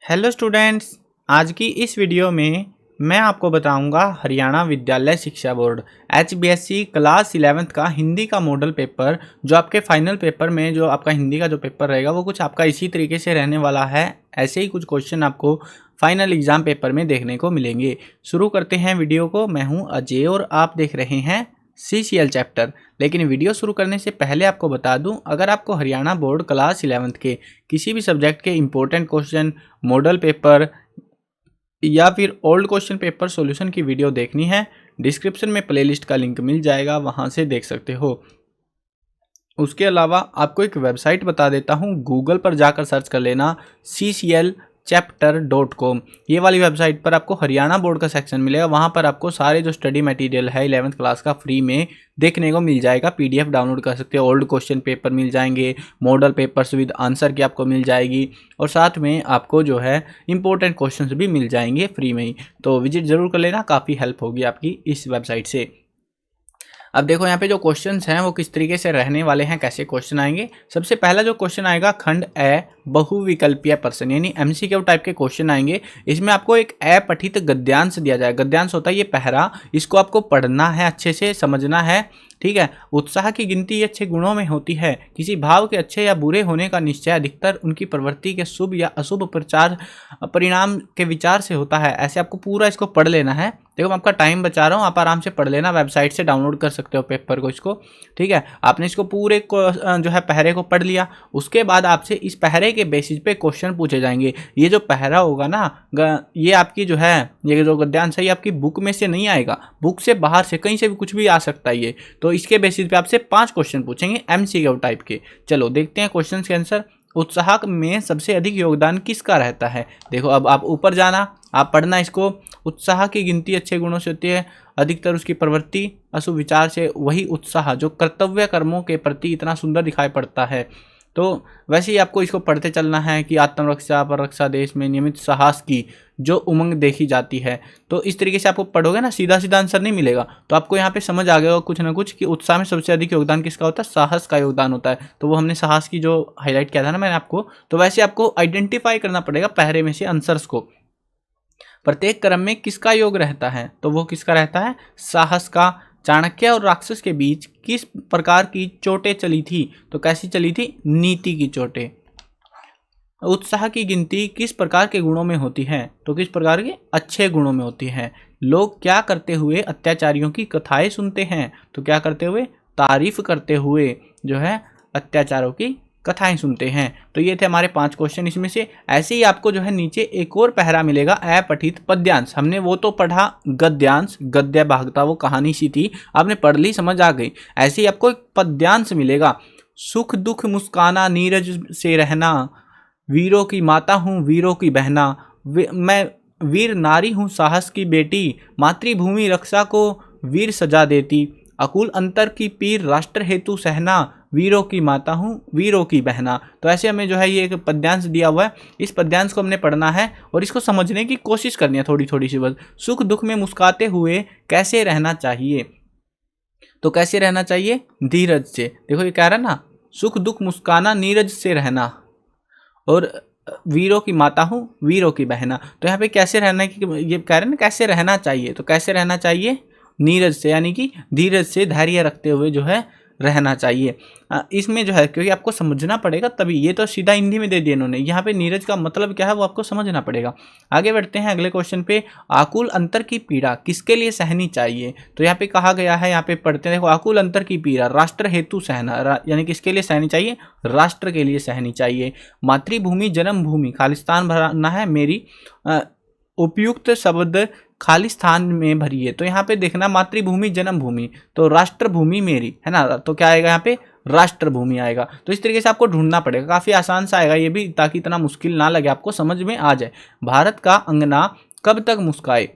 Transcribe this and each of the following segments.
Hello students, आज की इस वीडियो में मैं आपको बताऊंगा हरियाणा विद्यालय शिक्षा बोर्ड HBSC क्लास 11th का हिंदी का मॉडल पेपर। जो आपके फाइनल पेपर में जो आपका हिंदी का जो पेपर रहेगा वो कुछ आपका इसी तरीके से रहने वाला है। ऐसे ही कुछ क्वेश्चन आपको फाइनल एग्जाम पेपर में देखने को मिलेंगे। शुरू करते हैं वीडियो को। मैं हूँ अजय और आप देख रहे हैं CCL चैप्टर। लेकिन वीडियो शुरू करने से पहले आपको बता दूं, अगर आपको हरियाणा बोर्ड क्लास 11th के किसी भी सब्जेक्ट के इंपॉर्टेंट क्वेश्चन, मॉडल पेपर या फिर ओल्ड क्वेश्चन पेपर सॉल्यूशन की वीडियो देखनी है, डिस्क्रिप्शन में प्लेलिस्ट का लिंक मिल जाएगा, वहां से देख सकते हो। उसके अलावा आपको एक वेबसाइट बता देता हूँ, गूगल पर जाकर सर्च कर लेना cclchapter.com। ये वाली वेबसाइट पर आपको हरियाणा बोर्ड का सेक्शन मिलेगा। वहाँ पर आपको सारे जो स्टडी मटेरियल है 11th क्लास का फ्री में देखने को मिल जाएगा। PDF डाउनलोड कर सकते हो, ओल्ड क्वेश्चन पेपर मिल जाएंगे, मॉडल पेपर्स विद आंसर की आपको मिल जाएगी, और साथ में आपको जो है इंपॉर्टेंट क्वेश्चंस भी मिल जाएंगे फ्री में ही। तो विजिट जरूर कर लेना, काफ़ी हेल्प होगी आपकी इस वेबसाइट से। अब देखो यहाँ पे जो क्वेश्चंस हैं वो किस तरीके से रहने वाले हैं, कैसे क्वेश्चन आएंगे। सबसे पहला जो क्वेश्चन आएगा, खंड ए बहुविकल्पीय प्रश्न यानी MCQ टाइप के क्वेश्चन आएंगे। इसमें आपको एक अपठित गद्यांश दिया जाए। गद्यांश होता है ये पहरा, इसको आपको पढ़ना है, अच्छे से समझना है, ठीक है। उत्साह की गिनती अच्छे गुणों में होती है। किसी भाव के अच्छे या बुरे होने का निश्चय अधिकतर उनकी प्रवृत्ति के शुभ या अशुभ प्रचार परिणाम के विचार से होता है। ऐसे आपको पूरा इसको पढ़ लेना है। देखो मैं आपका टाइम बचा रहा हूँ, आप आराम से पढ़ लेना, वेबसाइट से डाउनलोड कर सकते हो पेपर को, इसको, ठीक है। आपने इसको पूरे को जो है पहरे को पढ़ लिया। उसके बाद आपसे इस पहरे के बेसिस पे क्वेश्चन पूछे जाएंगे। ये जो पहरा होगा ना, ये आपकी जो है, ये जो गद्यांश है, ये आपकी बुक में से नहीं आएगा, बुक से बाहर से कहीं से भी कुछ भी आ सकता है ये। तो इसके बेसिस पे आपसे 5 क्वेश्चन पूछेंगे MCQ टाइप के। चलो देखते हैं क्वेश्चन के आंसर। उत्साह में सबसे अधिक योगदान किसका रहता है? देखो अब आप ऊपर जाना, आप पढ़ना इसको। उत्साह की गिनती अच्छे गुणों से होती है, अधिकतर उसकी प्रवृत्ति अशुभ विचार से। वही उत्साह जो कर्तव्य कर्मों के प्रति इतना सुंदर दिखाई पड़ता है। तो वैसे ही आपको इसको पढ़ते चलना है कि आत्मरक्षा पररक्षा देश में नियमित साहस की जो उमंग देखी जाती है। तो इस तरीके से आपको पढ़ोगे ना, सीधा सीधा आंसर नहीं मिलेगा। तो आपको यहाँ पे समझ आ गया कुछ ना कुछ कि उत्साह में सबसे अधिक योगदान किसका होता है? साहस का योगदान होता है। तो वो हमने साहस की जो हाईलाइट किया था ना मैंने आपको, तो वैसे आपको आइडेंटिफाई करना पड़ेगा पहरे में से आंसर्स को। प्रत्येक क्रम में किसका योग रहता है? तो वो किसका रहता है? साहस का। चाणक्य और राक्षस के बीच किस प्रकार की चोटें चली थी? तो कैसी चली थी? नीति की चोटें। उत्साह की गिनती किस प्रकार के गुणों में होती है? तो किस प्रकार के? अच्छे गुणों में होती है। लोग क्या करते हुए अत्याचारियों की कथाएं सुनते हैं? तो क्या करते हुए? तारीफ करते हुए जो है अत्याचारों की कथाएं सुनते हैं। तो ये थे हमारे 5 क्वेश्चन इसमें से। ऐसे ही आपको जो है नीचे एक और पहरा मिलेगा, अपठित पद्यांश। हमने वो तो पढ़ा गद्यांश, गद्य भागता, वो कहानी सी थी, आपने पढ़ ली, समझ आ गई। ऐसे ही आपको एक पद्यांश मिलेगा, सुख दुख मुस्काना नीरज से रहना, वीरों की माता हूँ वीरों की बहना, मैं वीर नारी हूँ साहस की बेटी, मातृभूमि रक्षा को वीर सजा देती, अकुल अंतर की पीर राष्ट्र हेतु सहना, वीरों की माता हूँ वीरों की बहना। तो ऐसे हमें जो है ये एक पद्यांश दिया हुआ है, इस पद्यांश को हमने पढ़ना है और इसको समझने की कोशिश करनी है थोड़ी थोड़ी सी बस। सुख दुख में मुस्कुराते हुए कैसे रहना चाहिए? तो कैसे रहना चाहिए? धीरज से। देखो ये कह रहा है ना, सुख दुख मुस्काना नीरज से रहना, और वीरों की माता हूँ वीरों की बहना। तो यहाँ पे कैसे रहना है, ये कह रहे हैं ना कैसे रहना चाहिए, तो कैसे रहना चाहिए? नीरज से, यानी कि धीरज से, धैर्य रखते हुए जो है रहना चाहिए। इसमें जो है क्योंकि आपको समझना पड़ेगा तभी, ये तो सीधा हिंदी में दे दिया इन्होंने, यहाँ पे नीरज का मतलब क्या है वो आपको समझना पड़ेगा। आगे बढ़ते हैं अगले क्वेश्चन पे। आकुल अंतर की पीड़ा किसके लिए सहनी चाहिए? तो यहाँ पे कहा गया है, यहाँ पे पढ़ते हैं, देखो, आकुल अंतर की पीड़ा राष्ट्र हेतु सहना, यानी किसके लिए सहनी चाहिए? राष्ट्र के लिए सहनी चाहिए। मातृभूमि जन्मभूमि खालिस्तान भरना है मेरी, उपयुक्त शब्द खालिस्तान में भरिए। तो यहाँ पे देखना, मातृभूमि जन्मभूमि, तो राष्ट्रभूमि मेरी है ना, तो क्या आएगा यहाँ पे? राष्ट्रभूमि आएगा। तो इस तरीके से आपको ढूंढना पड़ेगा, काफी आसान सा आएगा ये भी, ताकि इतना मुश्किल ना लगे, आपको समझ में आ जाए। भारत का अंगना कब तक मुस्काए?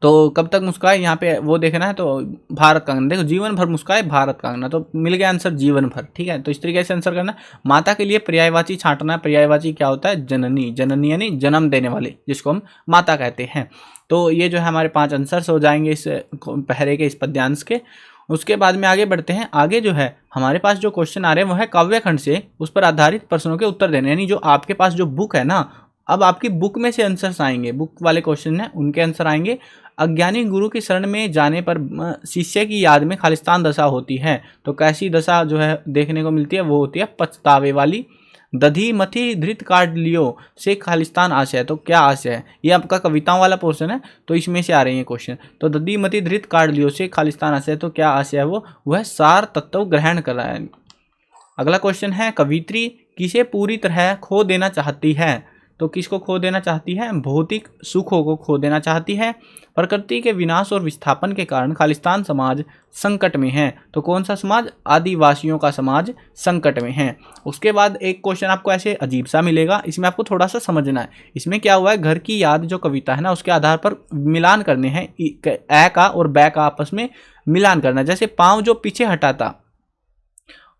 तो कब तक मुस्काए, यहाँ पे वो देखना है, तो भारत का अंगना, देखो जीवन भर मुस्काए भारत का अंगना, तो मिल गया आंसर जीवन भर, ठीक है। तो इस तरीके से आंसर करना। माता के लिए पर्यायवाची छांटना, पर्यायवाची क्या होता है? जननी। जननी यानी जन्म देने वाले, जिसको हम माता कहते हैं। तो ये जो है हमारे 5 आंसर्स हो जाएंगे इस पहरे के, इस पद्यांश के। उसके बाद में आगे बढ़ते हैं। आगे जो है हमारे पास जो क्वेश्चन आ रहे हैं वो है काव्य खंड से, उस पर आधारित प्रश्नों के उत्तर देने, यानी जो आपके पास जो बुक है ना, अब आपकी बुक में से आंसर्स आएंगे, बुक वाले क्वेश्चन हैं उनके आंसर आएंगे। अज्ञानी गुरु की शरण में जाने पर शिष्य की याद में खालिस्तान दशा होती है, तो कैसी दशा जो है देखने को मिलती है, वो होती है पछतावे वाली। दधी मथी धृत काट लियो से खालिस्तान आशय, तो क्या आशय है, ये आपका कविताओं वाला पोर्शन है तो इसमें से आ रहे हैं क्वेश्चन। तो दधी मथी धृत काट लियो से खालिस्तान आशय, तो क्या आशय है, वो वह सार तत्व ग्रहण कर रहा है। अगला क्वेश्चन है, कवित्री किसे पूरी तरह खो देना चाहती है, तो किसको खो देना चाहती है, भौतिक सुखों को खो देना चाहती है। प्रकृति के विनाश और विस्थापन के कारण खालिस्तान समाज संकट में है, तो कौन सा समाज, आदिवासियों का समाज संकट में है। उसके बाद एक क्वेश्चन आपको ऐसे अजीब सा मिलेगा, इसमें आपको थोड़ा सा समझना है। इसमें क्या हुआ है, घर की याद जो कविता है ना उसके आधार पर मिलान करने हैं, ए का और बै का आपस में मिलान करना है। जैसे पाँव जो पीछे हटाता,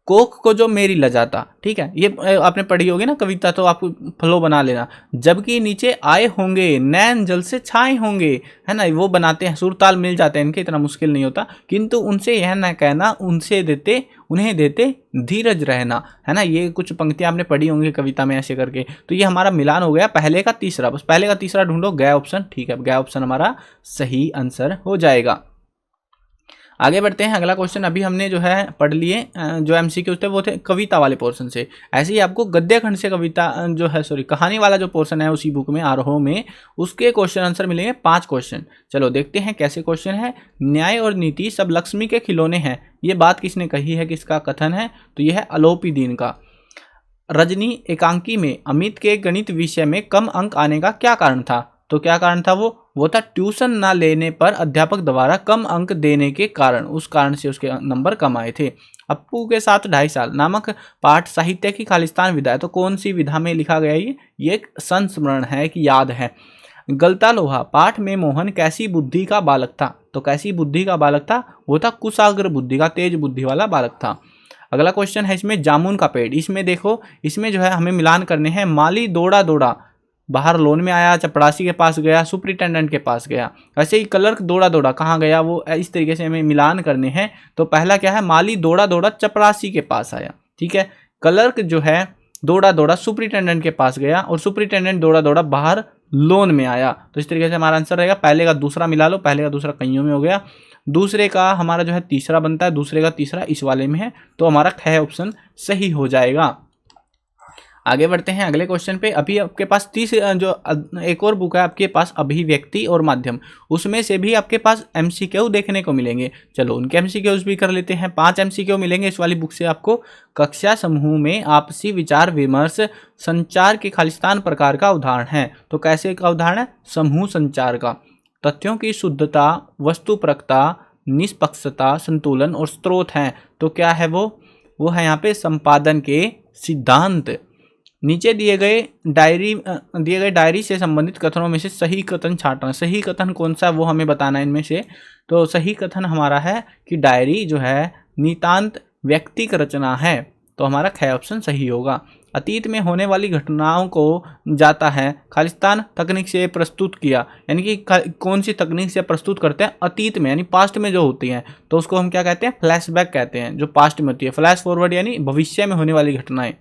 कोख को जो मेरी लजाता, ठीक है, ये आपने पढ़ी होगी ना कविता, तो आपको फ्लो बना लेना। जबकि नीचे आए होंगे नैन जल से छाए होंगे, है ना, वो बनाते हैं, सुर ताल मिल जाते हैं इनके, इतना मुश्किल नहीं होता। किंतु उनसे यह न कहना उन्हें देते धीरज रहना, है ना, ये कुछ पंक्तियां आपने पढ़ी होंगी कविता में ऐसे करके। तो ये हमारा मिलान हो गया पहले का तीसरा, बस पहले का तीसरा ढूंढो, गया ऑप्शन, ठीक है, गया ऑप्शन हमारा सही आंसर हो जाएगा। आगे बढ़ते हैं, अगला क्वेश्चन अभी हमने जो है पढ़ लिए, जो एमसीक्यू थे वो थे कविता वाले पोर्शन से। ऐसे ही आपको गद्य खंड से कविता जो है कहानी वाला जो पोर्शन है उसी बुक में आरोह में, उसके क्वेश्चन आंसर मिलेंगे 5 क्वेश्चन। चलो देखते हैं कैसे क्वेश्चन है। न्याय और नीति सब लक्ष्मी के खिलौने हैं, ये बात किसने कही है, किसका कथन है, तो यह है अलोपी दीन का। रजनी एकांकी में अमित के गणित विषय में कम अंक आने का क्या कारण था, तो क्या कारण था, वो था ट्यूशन ना लेने पर अध्यापक द्वारा कम अंक देने के कारण, उस कारण से उसके नंबर कम आए थे। अप्पू के साथ 2.5 साल नामक पाठ साहित्य की खालिस्तान विधा है, तो कौन सी विधा में लिखा गया ये एक संस्मरण है कि याद है। गलता लोहा पाठ में मोहन कैसी बुद्धि का बालक था, तो कैसी बुद्धि का बालक था, वो था कुशाग्र बुद्धि का, तेज बुद्धि वाला बालक था। अगला क्वेश्चन है इसमें जामुन का पेड़, इसमें देखो, इसमें जो है हमें मिलान करने हैं। माली दौड़ा दौड़ा बाहर लोन में आया, चपरासी के पास गया, सुपरिटेंडेंट के पास गया। ऐसे ही क्लर्क दौड़ा दौड़ा कहाँ गया, वो इस तरीके से हमें मिलान करने हैं। तो पहला क्या है, माली दौड़ा दौड़ा चपरासी के पास आया, ठीक है। क्लर्क जो है दौड़ा दौड़ा सुपरिटेंडेंट के पास गया, और सुपरिटेंडेंट दौड़ा दौड़ा बाहर लोन में आया। तो इस तरीके से हमारा आंसर रहेगा, पहले का दूसरा मिला लो, पहले का दूसरा कईयों में हो गया, दूसरे का हमारा जो है तीसरा बनता है, दूसरे का तीसरा इस वाले में है, तो हमारा ख ऑप्शन सही हो जाएगा। आगे बढ़ते हैं अगले क्वेश्चन पे। अभी आपके पास 30 जो एक और बुक है आपके पास, अभिव्यक्ति और माध्यम, उसमें से भी आपके पास एमसीक्यू देखने को मिलेंगे। चलो उनके एमसीक्यूज भी कर लेते हैं। 5 एमसीक्यू मिलेंगे इस वाली बुक से आपको। कक्षा समूह में आपसी विचार विमर्श संचार के खालिस्तान प्रकार का उदाहरण है, तो कैसे का उदाहरण है, समूह संचार का। तथ्यों की शुद्धता, वस्तुपरकता, निष्पक्षता, संतुलन और स्रोत हैं, तो क्या है वो है यहाँ पे संपादन के सिद्धांत। नीचे दिए गए डायरी से संबंधित कथनों में से सही कथन छांटना। सही कथन कौन सा वो हमें बताना है इनमें से। तो सही कथन हमारा है कि डायरी जो है नितांत व्यक्तिक रचना है, तो हमारा ख ऑप्शन सही होगा। अतीत में होने वाली घटनाओं को जाता है खालिस्तान तकनीक से प्रस्तुत किया, यानी कि कौन सी तकनीक से प्रस्तुत करते हैं, अतीत में यानी पास्ट में जो होती हैं, तो उसको हम क्या कहते हैं, फ्लैशबैक कहते हैं, जो पास्ट में होती है। फ्लैश फॉरवर्ड यानी भविष्य में होने वाली घटनाएं।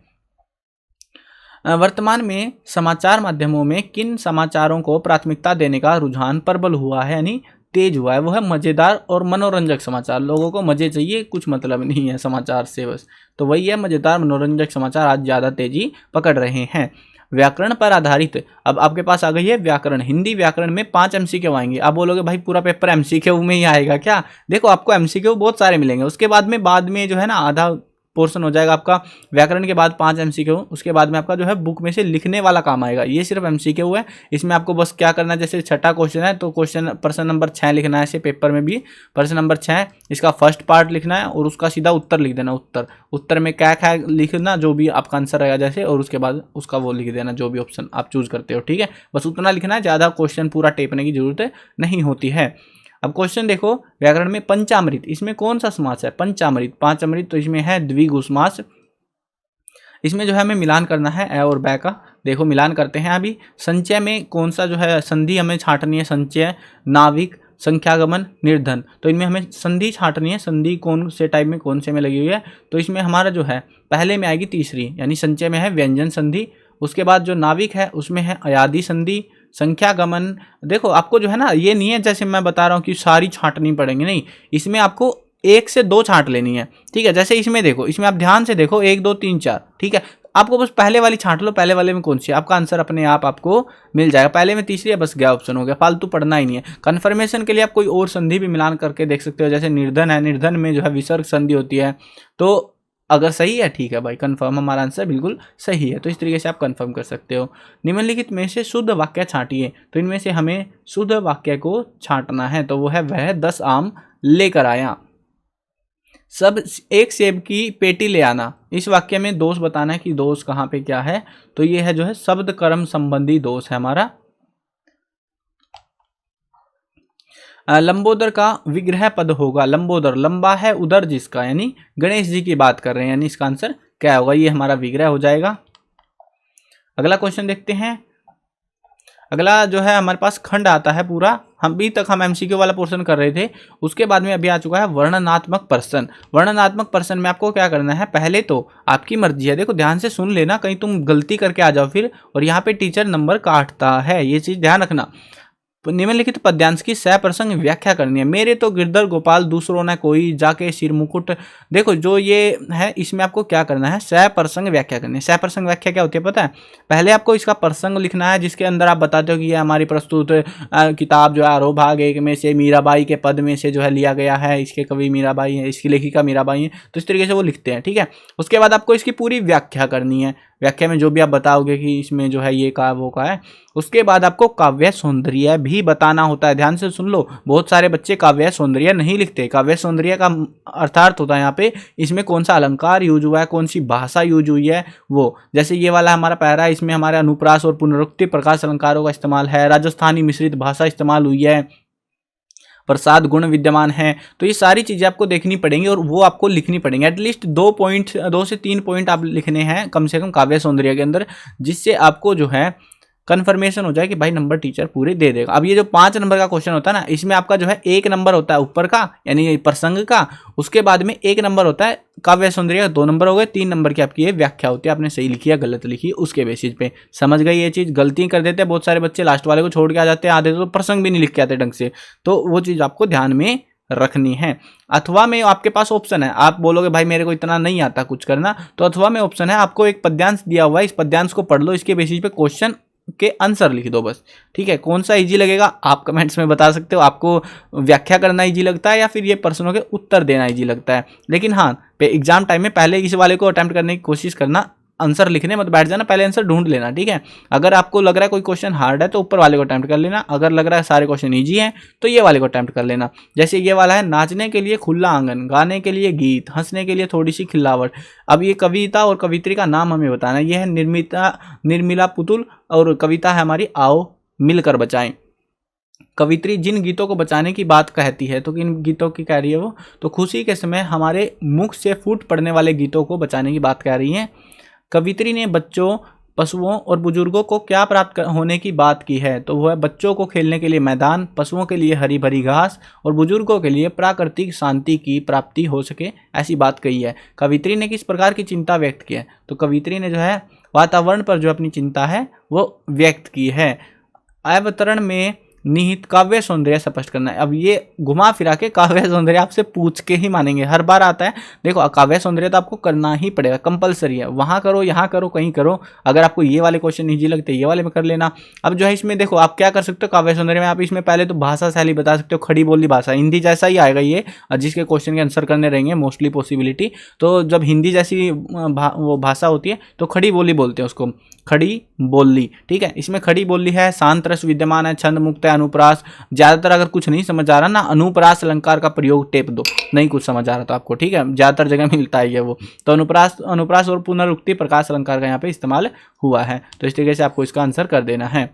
वर्तमान में समाचार माध्यमों में किन समाचारों को प्राथमिकता देने का रुझान प्रबल हुआ है, यानी तेज हुआ है, वो है मजेदार और मनोरंजक समाचार। लोगों को मजे चाहिए, कुछ मतलब नहीं है समाचार से बस, तो वही है मजेदार मनोरंजक समाचार आज ज़्यादा तेजी पकड़ रहे हैं। व्याकरण पर आधारित, अब आपके पास आ गई है व्याकरण, हिंदी व्याकरण में 5 एमसीक्यू आएंगे। आप बोलोगे भाई पूरा पेपर एमसीक्यू में ही आएगा क्या, देखो आपको एमसीक्यू बहुत सारे मिलेंगे। उसके बाद में जो है ना आधा पोर्शन हो जाएगा आपका व्याकरण के बाद 5 एमसीक्यू, उसके बाद में आपका जो है बुक में से लिखने वाला काम आएगा। ये सिर्फ एमसीक्यू है, इसमें आपको बस क्या करना है, जैसे छठा क्वेश्चन है तो क्वेश्चन प्रश्न नंबर 6 लिखना है, ऐसे पेपर में भी प्रश्न नंबर 6 इसका फर्स्ट पार्ट लिखना है और उसका सीधा उत्तर लिख देना। उत्तर में क्या क्या लिखना, जो भी आपका आंसर रहेगा जैसे, और उसके बाद उसका वो लिख देना जो भी ऑप्शन आप चूज करते हो, ठीक है। बस उतना लिखना है, ज़्यादा क्वेश्चन पूरा टेपने की जरूरत नहीं होती है। अब क्वेश्चन देखो, व्याकरण में पंचामृत, इसमें कौन सा समास है, पंचामृत, 5 अमृत, तो इसमें है द्विगु समास। इसमें जो है हमें मिलान करना है ए और बै का। देखो मिलान करते हैं अभी। संचय में कौन सा जो है संधि हमें छांटनी है, संचय, नाविक, संख्यागमन, निर्धन, तो इनमें हमें संधि छांटनी है। संधि कौन से टाइप में कौन से में लगी हुई है, तो इसमें हमारा जो है पहले में आएगी तीसरी, यानी संचय में है व्यंजन संधि, उसके बाद जो नाविक है उसमें है अयादी संधि, संख्या गमन। देखो आपको जो है ना, ये नहीं है जैसे मैं बता रहा हूँ कि सारी छांटनी पड़ेंगी, नहीं, इसमें आपको 1 से 2 छांट लेनी है, ठीक है। जैसे इसमें देखो, इसमें आप ध्यान से देखो 1 2 3 4, ठीक है। आपको बस पहले वाली छांट लो, पहले वाले में कौन सी है, आपका आंसर अपने आप आपको मिल जाएगा। पहले में तीसरी है, बस गया ऑप्शन हो गया, फालतू पढ़ना ही नहीं है। कन्फर्मेशन के लिए आप कोई और संधि भी मिलान करके देख सकते हो, जैसे निर्धन है, निर्धन में जो है विसर्ग संधि होती है। तो अगर सही है ठीक है भाई, कंफर्म, हमारा आंसर बिल्कुल सही है। तो इस तरीके से आप कंफर्म कर सकते हो। निम्नलिखित में से शुद्ध वाक्य छांटिए, तो इनमें से हमें शुद्ध वाक्य को छांटना है, तो वो है वह 10 आम लेकर आया। सब एक सेब की पेटी ले आना, इस वाक्य में दोष बताना है कि दोष कहाँ पे क्या है, तो ये है जो है शब्द कर्म संबंधी दोष है हमारा। लंबोदर का विग्रह पद होगा, लंबोदर लंबा है उदर जिसका, यानी गणेश जी की बात कर रहे हैं, यानी इसका आंसर क्या होगा, ये हमारा विग्रह हो जाएगा। अगला क्वेश्चन देखते हैं। अगला जो है हमारे पास खंड आता है पूरा, हम अभी तक हम एमसीक्यू वाला पोर्शन कर रहे थे, उसके बाद में अभी आ चुका है वर्णनात्मक प्रश्न। वर्णनात्मक प्रश्न में आपको क्या करना है, पहले तो आपकी मर्जी है, देखो ध्यान से सुन लेना, कहीं तुम गलती करके आ जाओ फिर, और यहाँ पे टीचर नंबर काटता है, ये चीज ध्यान रखना। निम्नलिखित पद्यांश की सप्रसंग व्याख्या करनी है। मेरे तो गिरधर गोपाल दूसरों न कोई, जाके सिर मुकुट। देखो जो ये है, इसमें आपको क्या करना है, सप्रसंग व्याख्या करनी है। सप्रसंग व्याख्या क्या होती है पता है, पहले आपको इसका प्रसंग लिखना है, जिसके अंदर आप बताते हो कि ये हमारी प्रस्तुत किताब जो है आरोह भाग 1 में से मीराबाई के पद में से जो है लिया गया है, इसके कवि मीराबाई है, इसकी लेखिका मीराबाई है, तो इस तरीके से वो लिखते हैं, ठीक है। उसके बाद आपको इसकी पूरी व्याख्या करनी है, व्याख्या में जो भी आप बताओगे कि इसमें जो है ये का वो का है। उसके बाद आपको काव्य सौंदर्य भी बताना होता है, ध्यान से सुन लो, बहुत सारे बच्चे काव्य सौंदर्य नहीं लिखते। काव्य सौंदर्य का अर्थार्थ होता है यहाँ पे, इसमें कौन सा अलंकार यूज हुआ है, कौन सी भाषा यूज हुई है, वो जैसे ये वाला हमारा पैरा है, इसमें हमारे अनुप्रास और पुनरुक्ति प्रकाश अलंकारों का इस्तेमाल है, राजस्थानी मिश्रित भाषा इस्तेमाल हुई है, प्रसाद गुण विद्यमान है। तो ये सारी चीजें आपको देखनी पड़ेंगी और वो आपको लिखनी पड़ेंगी। एटलीस्ट 2 से 3 पॉइंट आप लिखने हैं कम से कम काव्य सौंदर्य के अंदर, जिससे आपको जो है कन्फर्मेशन हो जाए कि भाई नंबर टीचर पूरे दे देगा। अब ये जो 5 नंबर का क्वेश्चन होता है ना, इसमें आपका जो है 1 नंबर होता है ऊपर का, यानी प्रसंग का, उसके बाद में 1 नंबर होता है काव्य सौंदर्य का, 2 नंबर हो गए, 3 नंबर की आपकी ये व्याख्या होती है, आपने सही लिखी या गलत लिखी उसके बेसिस पे। समझ गए ये चीज, गलती कर देते हैं बहुत सारे बच्चे, लास्ट वाले को छोड़ के आ जाते हैं, आधे तो प्रसंग भी नहीं लिख के आते ढंग से, तो वो चीज आपको ध्यान में रखनी है। अथवा में आपके पास ऑप्शन है, आप बोलोगे भाई मेरे को इतना नहीं आता कुछ करना, तो अथवा में ऑप्शन है, आपको एक पद्यांश दिया हुआ है, इस पद्यांश को पढ़ लो, इसके बेसिस पे क्वेश्चन के आंसर लिख दो बस, ठीक है। कौन सा इजी लगेगा आप कमेंट्स में बता सकते हो, आपको व्याख्या करना इजी लगता है या फिर ये प्रश्नों के उत्तर देना इजी लगता है। लेकिन हाँ, एग्जाम टाइम में पहले इस वाले को अटेम्प्ट करने की कोशिश करना, आंसर लिखने मत बैठ जाना, पहले आंसर ढूंढ लेना, ठीक है। अगर आपको लग रहा है कोई क्वेश्चन हार्ड है तो ऊपर वाले को अटेम्प्ट कर लेना, अगर लग रहा है सारे क्वेश्चन इजी हैं तो ये वाले को अटेम्प्ट कर लेना। जैसे ये वाला है, नाचने के लिए खुला आंगन, गाने के लिए गीत, हंसने के लिए थोड़ी सी खिलावट। अब ये कविता और कवित्री का नाम हमें बताना है, ये है निर्मिला पुतुल, और कविता है हमारी आओ मिलकर बचाएं। कवित्री जिन गीतों को बचाने की बात कहती है, तो किन गीतों की कह रही है वो, तो खुशी के समय हमारे मुख से फूट पड़ने वाले गीतों को बचाने की बात कह रही है। कवित्री ने बच्चों, पशुओं और बुजुर्गों को क्या प्राप्त होने की बात की है, तो वह बच्चों को खेलने के लिए मैदान, पशुओं के लिए हरी भरी घास और बुजुर्गों के लिए प्राकृतिक शांति की प्राप्ति हो सके, ऐसी बात कही है। कवित्री ने किस प्रकार की चिंता व्यक्त की है, तो कवित्री ने जो है वातावरण पर जो अपनी चिंता है वो व्यक्त की है। अवतरण में निहित काव्य सौंदर्य स्पष्ट करना है। अब ये घुमा फिरा के काव्य सौंदर्य आपसे पूछ के ही मानेंगे, हर बार आता है। देखो काव्य सौंदर्य तो आपको करना ही पड़ेगा, कंपलसरी है, वहां करो यहाँ करो कहीं करो। अगर आपको ये वाले क्वेश्चन इजी लगते हैं ये वाले में कर लेना। अब जो है इसमें देखो आप क्या कर सकते हो, काव्य सौंदर्य में आप इसमें पहले तो भाषा शैली बता सकते हो, खड़ी बोली भाषा, हिंदी जैसा ही आएगा ये, जिसके क्वेश्चन के आंसर करने रहेंगे मोस्टली पॉसिबिलिटी। तो जब हिंदी जैसी वो भाषा होती है तो खड़ी बोली बोलते हैं उसको, खड़ी बोली, ठीक है। इसमें खड़ी बोली है, शांत रस विद्यमान है, छंद मुक्त है, अनुप्रास। ज्यादातर अगर कुछ नहीं समझ आ रहा ना, अनुप्रास अलंकार का प्रयोग टेप दो, नहीं कुछ समझ आ रहा तो आपको, ठीक है, ज्यादातर जगह मिलता है ये वो। तो अनुप्रास और पुनरुक्ति प्रकाश अलंकार का यहाँ पे इस्तेमाल हुआ है, तो इस तरीके से आपको इसका आंसर कर देना है।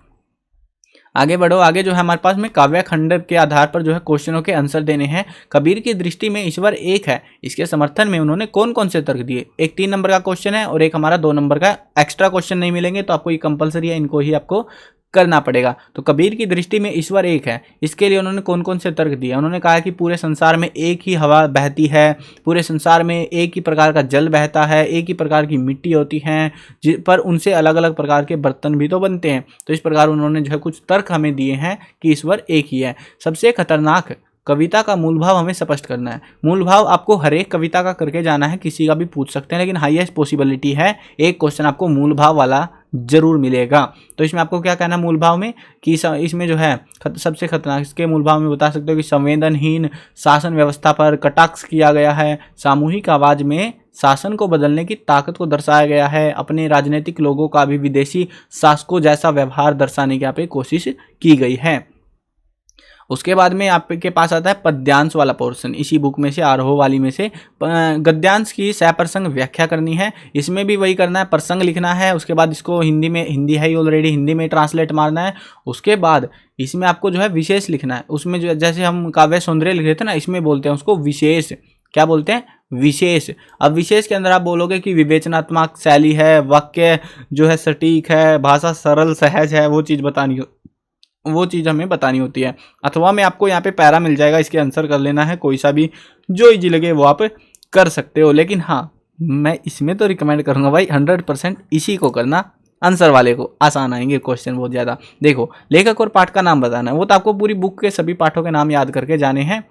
आगे बढ़ो, आगे जो है हमारे पास में काव्य खंड के आधार पर जो है क्वेश्चनों के आंसर देने हैं। कबीर की दृष्टि में ईश्वर एक है, इसके समर्थन में उन्होंने कौन कौन से तर्क दिए। एक 3 नंबर का क्वेश्चन है और एक हमारा 2 नंबर का, एक्स्ट्रा क्वेश्चन नहीं मिलेंगे तो आपको ये कंपलसरी है, इनको ही आपको करना पड़ेगा। तो कबीर की दृष्टि में ईश्वर एक है। इसके लिए उन्होंने कौन कौन से तर्क दिए? उन्होंने कहा कि पूरे संसार में एक ही हवा बहती है, पूरे संसार में एक ही प्रकार का जल बहता है, एक ही प्रकार की मिट्टी होती है, पर उनसे अलग अलग प्रकार के बर्तन भी तो बनते हैं। तो इस प्रकार उन्होंने जो है कुछ तर्क हमें दिए हैं कि ईश्वर एक ही है। सबसे खतरनाक, कविता का मूल भाव हमें स्पष्ट करना है। मूल भाव आपको हर एक कविता का करके जाना है, किसी का भी पूछ सकते हैं, लेकिन हाईएस्ट पॉसिबिलिटी है एक क्वेश्चन आपको मूल भाव वाला जरूर मिलेगा। तो इसमें आपको क्या कहना है मूल भाव में कि इसमें जो है सबसे खतरनाक, इसके मूल भाव में बता सकते हो कि संवेदनहीन शासन व्यवस्था पर कटाक्ष किया गया है, सामूहिक आवाज में शासन को बदलने की ताकत को दर्शाया गया है, अपने राजनीतिक लोगों का भी विदेशी शासकों जैसा व्यवहार दर्शाने की यहाँ पे कोशिश की गई है। उसके बाद में आपके पास आता है पद्यांश वाला पोर्शन, इसी बुक में से आरोह वाली में से गद्यांश की सप्रसंग व्याख्या करनी है। इसमें भी वही करना है, प्रसंग लिखना है, उसके बाद इसको हिंदी में, हिंदी है ही ऑलरेडी, हिंदी में ट्रांसलेट मारना है। उसके बाद इसमें आपको जो है विशेष लिखना है। उसमें जो जैसे हम काव्य सौंदर्य लिख रहे थे ना, इसमें बोलते हैं उसको विशेष। क्या बोलते हैं? विशेष। अब विशेष के अंदर आप बोलोगे कि विवेचनात्मक शैली है, वाक्य जो है सटीक है, भाषा सरल सहज है, वो चीज़ हमें बतानी होती है। अथवा में आपको यहाँ पे पैरा मिल जाएगा, इसके आंसर कर लेना है, कोई सा भी जो इजी लगे वो आप कर सकते हो। लेकिन हाँ, मैं इसमें तो रिकमेंड करूँगा भाई 100% इसी को करना, आंसर वाले को आसान आएंगे क्वेश्चन बहुत ज़्यादा। देखो, लेखक और पाठ का नाम बताना है, वो तो आपको पूरी बुक के सभी पाठों के नाम याद करके जाने हैं।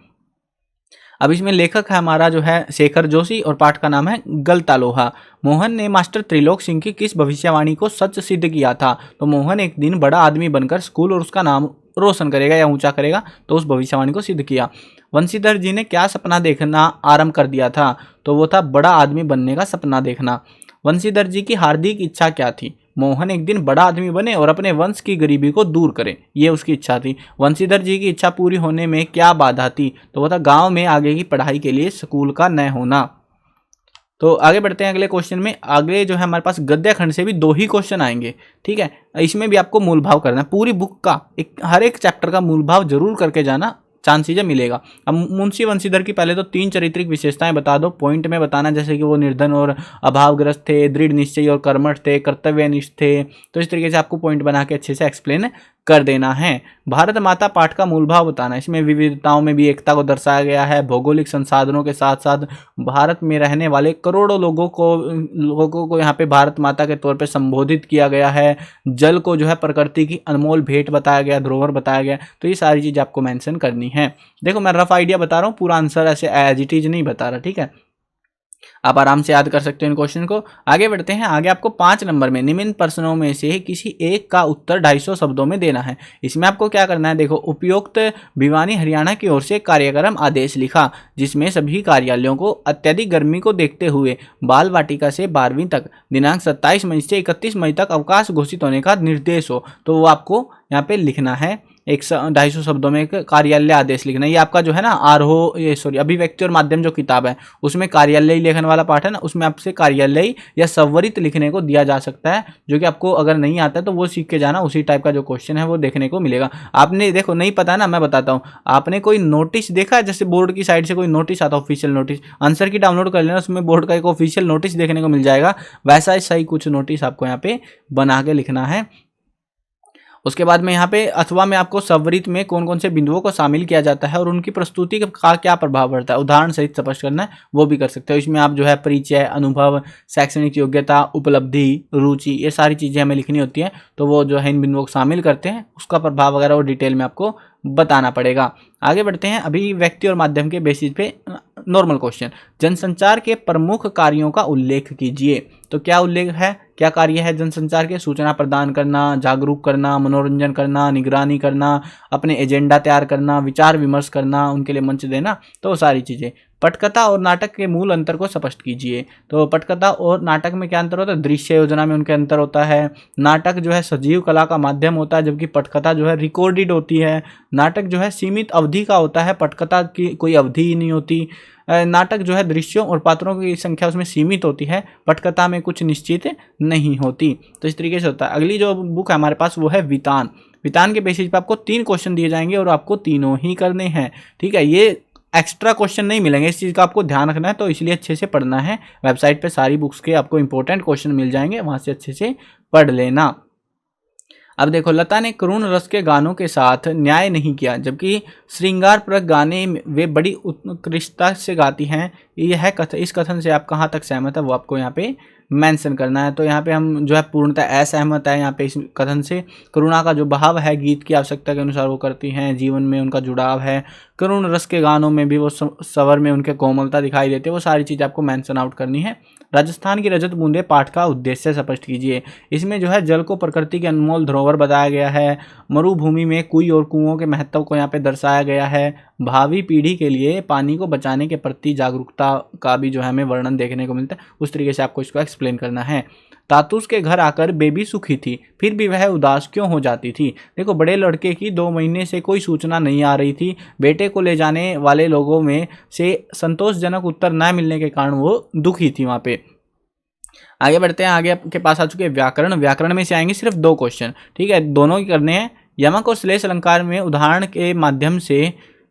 अब इसमें लेखक है हमारा जो है शेखर जोशी और पाठ का नाम है गलता लोहा। मोहन ने मास्टर त्रिलोक सिंह की किस भविष्यवाणी को सच सिद्ध किया था? तो मोहन एक दिन बड़ा आदमी बनकर स्कूल और उसका नाम रोशन करेगा या ऊंचा करेगा, तो उस भविष्यवाणी को सिद्ध किया। वंशीधर जी ने क्या सपना देखना आरंभ कर दिया था? तो वो था बड़ा आदमी बनने का सपना देखना। वंशीधर जी की हार्दिक इच्छा क्या थी? मोहन एक दिन बड़ा आदमी बने और अपने वंश की गरीबी को दूर करे, ये उसकी इच्छा थी। वंशीधर जी की इच्छा पूरी होने में क्या बाधा थी? तो वो था गांव में आगे की पढ़ाई के लिए स्कूल का न होना। तो आगे बढ़ते हैं अगले क्वेश्चन में। आगे जो है हमारे पास गद्य खंड से भी 2 ही क्वेश्चन आएंगे, ठीक है। इसमें भी आपको मूल भाव करना है, पूरी बुक का हर एक चैप्टर का मूल भाव जरूर करके जाना, चांस चीजें मिलेगा। अब मुंशी वंशीधर की पहले तो 3 चारित्रिक विशेषताएं बता दो, पॉइंट में बताना, जैसे कि वो निर्धन और अभावग्रस्त थे, दृढ़ निश्चयी और कर्मठ थे, कर्तव्यनिष्ठ थे। तो इस तरीके से आपको पॉइंट बना के अच्छे से एक्सप्लेन कर देना है। भारत माता पाठ का मूल भाव बताना है, इसमें विविधताओं में भी एकता को दर्शाया गया है। भौगोलिक संसाधनों के साथ साथ भारत में रहने वाले करोड़ों लोगों को यहाँ पे भारत माता के तौर पे संबोधित किया गया है। जल को जो है प्रकृति की अनमोल भेंट बताया गया, धरोहर बताया गया। तो ये सारी चीज़ आपको मेंशन करनी है। देखो, मैं रफ आइडिया बता रहा हूँ, पूरा आंसर ऐसे एज इट इज नहीं बता रहा, ठीक है। आप आराम से याद कर सकते हो इन क्वेश्चन को। आगे बढ़ते हैं। आगे आपको 5 नंबर में निम्न प्रश्नों में से किसी एक का उत्तर 250 शब्दों में देना है। इसमें आपको क्या करना है? देखो, उपयुक्त भिवानी हरियाणा की ओर से कार्यक्रम आदेश लिखा, जिसमें सभी कार्यालयों को अत्यधिक गर्मी को देखते हुए बाल वाटिका से 12वीं तक दिनांक 27 मई से 31 मई तक अवकाश घोषित होने का निर्देश हो। तो वो आपको यहाँ पे लिखना है, 250 शब्दों में एक कार्यालय आदेश लिखना है। ये आपका जो है ना अभिव्यक्ति और माध्यम जो किताब है, उसमें कार्यालय लेखन वाला पाठ है ना, उसमें आपसे कार्यालय या संवरित लिखने को दिया जा सकता है, जो कि आपको अगर नहीं आता है तो वो सीख के जाना, उसी टाइप का जो क्वेश्चन है वो देखने को मिलेगा। आपने देखो, नहीं पता ना, मैं बताता हूँ, आपने कोई नोटिस देखा है, जैसे बोर्ड की साइड से कोई नोटिस आता है, ऑफिशियल नोटिस, आंसर की डाउनलोड कर लेना, उसमें बोर्ड का एक ऑफिशियल नोटिस देखने को मिल जाएगा। वैसा ही सही कुछ नोटिस आपको यहाँ पे बना के लिखना है। उसके बाद में यहाँ पे अथवा में आपको संवरित में कौन कौन से बिंदुओं को शामिल किया जाता है और उनकी प्रस्तुति का क्या प्रभाव पड़ता है, उदाहरण सहित स्पष्ट करना है, वो भी कर सकते हो। इसमें आप जो है परिचय, अनुभव, शैक्षणिक योग्यता, उपलब्धि, रुचि, ये सारी चीज़ें हमें लिखनी होती हैं। तो वो जो है इन बिंदुओं को शामिल करते हैं, उसका प्रभाव वगैरह वो डिटेल में आपको बताना पड़ेगा। आगे बढ़ते हैं। अभिव्यक्ति और माध्यम के बेसिस पे नॉर्मल क्वेश्चन, जनसंचार के प्रमुख कार्यों का उल्लेख कीजिए। तो क्या उल्लेख है, क्या कार्य है जनसंचार के? सूचना प्रदान करना, जागरूक करना, मनोरंजन करना, निगरानी करना, अपने एजेंडा तैयार करना, विचार विमर्श करना, उनके लिए मंच देना। तो सारी चीज़ें। पटकथा और नाटक के मूल अंतर को स्पष्ट कीजिए। तो पटकथा और नाटक में क्या अंतर होता है? दृश्य योजना में उनके अंतर होता है। नाटक जो है सजीव कला का माध्यम होता है, जबकि पटकथा जो है रिकॉर्डेड होती है। नाटक जो है सीमित अवधि का होता है, पटकथा की कोई अवधि ही नहीं होती। नाटक जो है दृश्यों और पात्रों की संख्या उसमें सीमित होती है, पटकथा में कुछ निश्चित नहीं होती। तो इस तरीके से होता है। अगली जो बुक है हमारे पास वो है वितान। वितान के बेसिस पे आपको 3 क्वेश्चन दिए जाएंगे और आपको तीनों ही करने हैं, ठीक है। ये एक्स्ट्रा क्वेश्चन नहीं मिलेंगे, इस चीज़ का आपको ध्यान रखना है, तो इसलिए अच्छे से पढ़ना है। वेबसाइट पे सारी बुक्स के आपको इंपॉर्टेंट क्वेश्चन मिल जाएंगे, वहाँ से अच्छे से पढ़ लेना। अब देखो, लता ने करुण रस के गानों के साथ न्याय नहीं किया, जबकि श्रृंगारप्रक गाने वे बड़ी उत्कृष्टता से गाती हैं। यह कथन, इस कथन से आप कहाँ तक सहमत है वो आपको यहाँ पे मेंशन करना है। तो यहाँ पे हम जो है पूर्णतः असहमत है यहाँ पे इस कथन से। करुणा का जो भाव है गीत की आवश्यकता के अनुसार वो करती हैं, जीवन में उनका जुड़ाव है। करुण रस के गानों में भी वो स्वर में उनके कोमलता दिखाई देती है। वो सारी चीज़ आपको मेंशन आउट करनी है। राजस्थान की रजत बूंदे पाठ का उद्देश्य स्पष्ट कीजिए। इसमें जो है जल को प्रकृति के अनमोल धरोहर बताया गया है। मरुभूमि में कुएं और कुओं के महत्व को यहाँ पे दर्शाया गया है। भावी पीढ़ी के लिए पानी को बचाने के प्रति जागरूकता का भी जो है हमें वर्णन देखने को मिलता है। उस तरीके से आपको इसको एक्सप्लेन करना है। तातुस के घर आकर बेबी सुखी थी, फिर भी वह उदास क्यों हो जाती थी। देखो, बड़े लड़के की 2 महीने से कोई सूचना नहीं आ रही थी। बेटे को ले जाने वाले लोगों में से संतोषजनक उत्तर न मिलने के कारण वो दुखी थी। वहाँ पे आगे बढ़ते हैं। आगे आपके पास आ चुके व्याकरण। व्याकरण में से आएंगे सिर्फ 2 क्वेश्चन, ठीक है, दोनों ही करने हैं। यमक और श्लेष अलंकार में उदाहरण के माध्यम से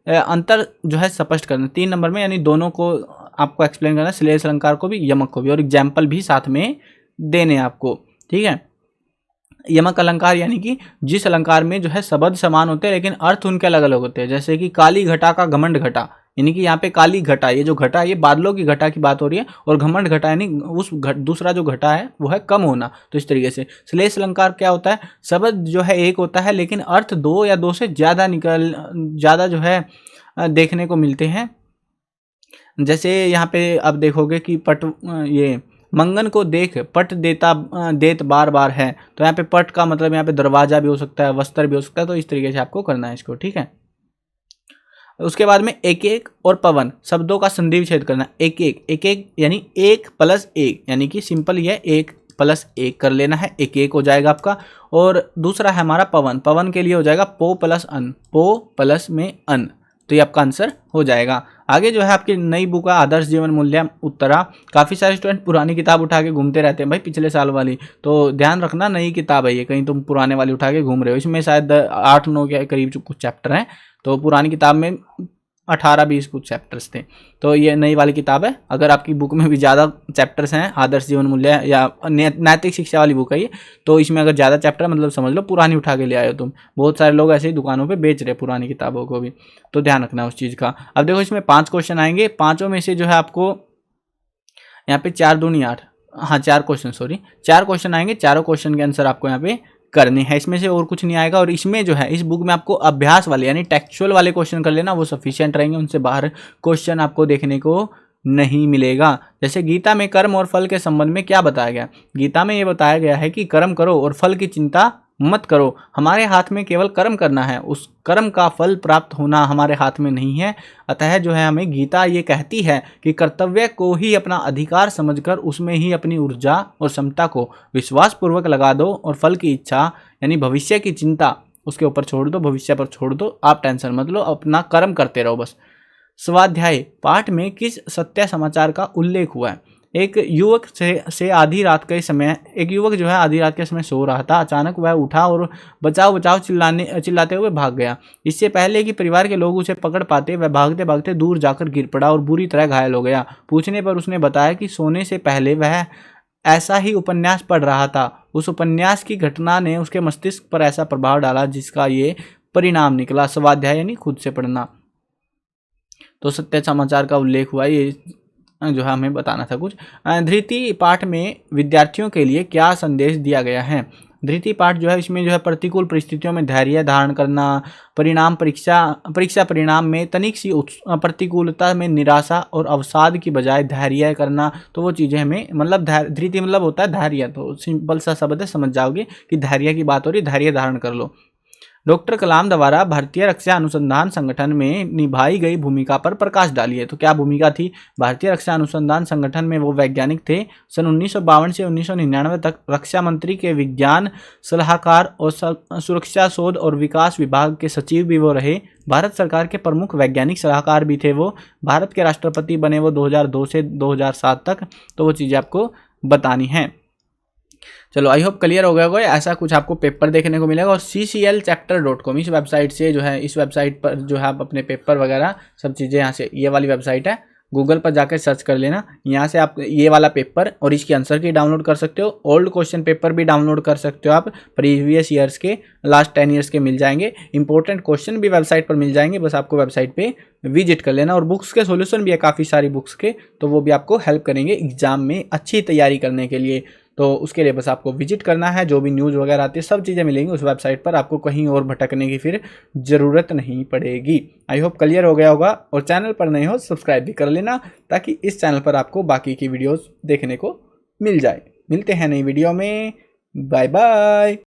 अंतर जो है स्पष्ट करना 3 नंबर में, यानी दोनों को आपको एक्सप्लेन करना है, श्लेष अलंकार को भी यमक को भी, और एग्जाम्पल भी साथ में देने आपको, ठीक है। यमक अलंकार यानी कि जिस अलंकार में जो है शब्द समान होते हैं लेकिन अर्थ उनके अलग अलग होते हैं। जैसे कि काली घटा का घमंड घटा, यानी कि यहाँ पे काली घटा, ये जो घटा, ये बादलों की घटा की बात हो रही है, और घमंड घटा यानी उस दूसरा जो घटा है वो है कम होना। तो इस तरीके से श्लेष अलंकार क्या होता है, शब्द जो है एक होता है लेकिन अर्थ 2 या 2 से ज़्यादा जो है देखने को मिलते हैं। जैसे यहाँ पे अब देखोगे कि ये मंगन को देख पट देत बार बार है, तो यहाँ पे पट का मतलब यहाँ पे दरवाजा भी हो सकता है, वस्त्र भी हो सकता है। तो इस तरीके से आपको करना है इसको, ठीक है। उसके बाद में एक एक और पवन शब्दों का संधि विच्छेद करना। एक एक यानी 1 + 1, यानी कि सिंपल ये 1 + 1 कर लेना है, एक एक हो जाएगा आपका। और दूसरा है हमारा पवन, पवन के लिए हो जाएगा पो प्लस अन, पो प्लस में अन, तो ये आपका आंसर हो जाएगा। आगे जो है आपकी नई बुक है आदर्श जीवन मूल्य उत्तरा। काफ़ी सारे स्टूडेंट पुरानी किताब उठा के घूमते रहते हैं भाई, पिछले साल वाली, तो ध्यान रखना नई किताब है ये, कहीं तुम पुराने वाली उठा के घूम रहे हो। इसमें शायद 8-9 के करीब कुछ चैप्टर हैं, तो पुरानी किताब में 18-20 कुछ चैप्टर्स थे, तो ये नई वाली किताब है। अगर आपकी बुक में भी ज़्यादा चैप्टर्स हैं, आदर्श जीवन मूल्य या नैतिक शिक्षा वाली बुक है ये, तो इसमें अगर ज़्यादा चैप्टर मतलब समझ लो पुरानी उठा के ले आए हो तुम। बहुत सारे लोग ऐसे ही दुकानों पे बेच रहे पुरानी किताबों को भी, तो ध्यान रखना उस चीज़ का। अब देखो इसमें 5 क्वेश्चन आएंगे, 5 में से जो है आपको यहाँ पे 4 दूनी 8, हाँ 4 क्वेश्चन, सॉरी 4 क्वेश्चन आएंगे। चारों क्वेश्चन के आंसर आपको यहाँ पे करने हैं, इसमें से और कुछ नहीं आएगा। और इसमें जो है इस बुक में आपको अभ्यास वाले यानी टेक्सचुअल वाले क्वेश्चन कर लेना, वो सफिशिएंट रहेंगे, उनसे बाहर क्वेश्चन आपको देखने को नहीं मिलेगा। जैसे गीता में कर्म और फल के संबंध में क्या बताया गया। गीता में ये बताया गया है कि कर्म करो और फल की चिंता मत करो, हमारे हाथ में केवल कर्म करना है, उस कर्म का फल प्राप्त होना हमारे हाथ में नहीं है। अतः जो है हमें गीता ये कहती है कि कर्तव्य को ही अपना अधिकार समझकर उसमें ही अपनी ऊर्जा और क्षमता को विश्वास पूर्वक लगा दो, और फल की इच्छा यानी भविष्य की चिंता उसके ऊपर छोड़ दो, भविष्य पर छोड़ दो, आप टेंशन मत लो, अपना कर्म करते रहो बस। स्वाध्याय पाठ में किस सत्य समाचार का उल्लेख हुआ है। एक युवक से आधी रात के समय, एक युवक जो है आधी रात के समय सो रहा था, अचानक वह उठा और बचाओ बचाओ चिल्लाते हुए भाग गया। इससे पहले कि परिवार के लोग उसे पकड़ पाते, वह भागते भागते दूर जाकर गिर पड़ा और बुरी तरह घायल हो गया। पूछने पर उसने बताया कि सोने से पहले वह ऐसा ही उपन्यास पढ़ रहा था। उस उपन्यास की घटना ने उसके मस्तिष्क पर ऐसा प्रभाव डाला जिसका ये परिणाम निकला। स्वाध्याय यानी खुद से पढ़ना। तो सत्य समाचार का उल्लेख हुआ, ये जो है हमें बताना था कुछ। धृति पाठ में विद्यार्थियों के लिए क्या संदेश दिया गया है। धृति पाठ जो है इसमें जो है प्रतिकूल परिस्थितियों में धैर्य धारण करना, परीक्षा परिणाम में तनिक सी प्रतिकूलता में निराशा और अवसाद की बजाय धैर्य करना, तो वो चीज़ें हमें मतलब धृति मतलब होता है धैर्य, तो सिंपल सा शब्द है, समझ जाओगे कि धैर्य की बात हो रही, धैर्य धारण कर लो। डॉक्टर कलाम द्वारा भारतीय रक्षा अनुसंधान संगठन में निभाई गई भूमिका पर प्रकाश डालिए। तो क्या भूमिका थी। भारतीय रक्षा अनुसंधान संगठन में वो वैज्ञानिक थे। सन 1952 से 1999 तक रक्षा मंत्री के विज्ञान सलाहकार और सुरक्षा शोध और विकास विभाग के सचिव भी वो रहे। भारत सरकार के प्रमुख वैज्ञानिक सलाहकार भी थे वो। भारत के राष्ट्रपति बने वो 2002 से 2007 तक। तो वो चीज़ें आपको बतानी हैं। चलो आई होप क्लियर हो गया होगा। ऐसा कुछ आपको पेपर देखने को मिलेगा। और cclchapter.com इस वेबसाइट से जो है, इस वेबसाइट पर जो है आप अपने पेपर वगैरह सब चीज़ें यहाँ से, ये वाली वेबसाइट है, गूगल पर जाकर सर्च कर लेना। यहाँ से आप ये वाला पेपर और इसके आंसर की डाउनलोड कर सकते हो। ओल्ड क्वेश्चन पेपर भी डाउनलोड कर सकते हो आप, प्रीवियस ईयर्स के, लास्ट 10 ईयर्स के मिल जाएंगे। इंपॉर्टेंट क्वेश्चन भी वेबसाइट पर मिल जाएंगे, बस आपको वेबसाइट पे विजिट कर लेना। और बुक्स के सॉल्यूशन भी है काफ़ी सारी बुक्स के, तो वो भी आपको हेल्प करेंगे एग्जाम में अच्छी तैयारी करने के लिए। तो उसके लिए बस आपको विजिट करना है। जो भी न्यूज़ वगैरह आती है सब चीज़ें मिलेंगी उस वेबसाइट पर, आपको कहीं और भटकने की फिर ज़रूरत नहीं पड़ेगी। आई होप क्लियर हो गया होगा। और चैनल पर नए हो सब्सक्राइब भी कर लेना, ताकि इस चैनल पर आपको बाकी की वीडियोस देखने को मिल जाए। मिलते हैं नई वीडियो में, बाय बाय।